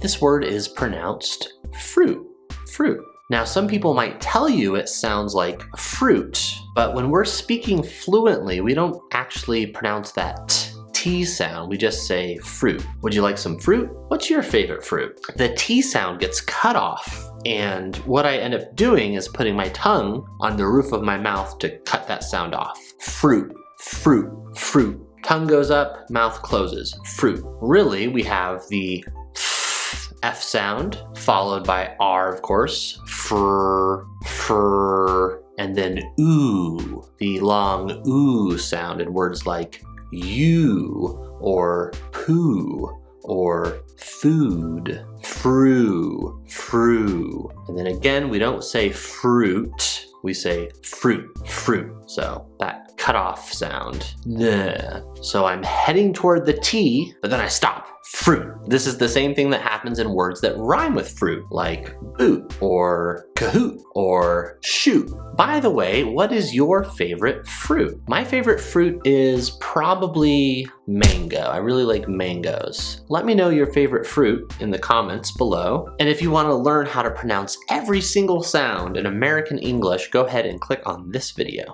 This word is pronounced fruit, fruit. Now, some people might tell you it sounds like fruit, but when we're speaking fluently, we don't actually pronounce that T sound, we just say fruit. Would you like some fruit? What's your favorite fruit? The T sound gets cut off, and what I end up doing is putting my tongue on the roof of my mouth to cut that sound off. Fruit, fruit, fruit. Tongue goes up, mouth closes. Fruit. Really, we have the F sound, followed by R, of course, fr, and then oo, the long oo sound in words like you, or poo, or food, fru. And then again, we don't say fruit, we say fruit. So that cutoff sound. So I'm heading toward the T, but then I stop. Fruit. This is the same thing that happens in words that rhyme with fruit, like boot, or cahoot, or shoot. By the way, what is your favorite fruit? My favorite fruit is probably mango. I really like mangoes. Let me know your favorite fruit in the comments below. And if you want to learn how to pronounce every single sound in American English, go ahead and click on this video.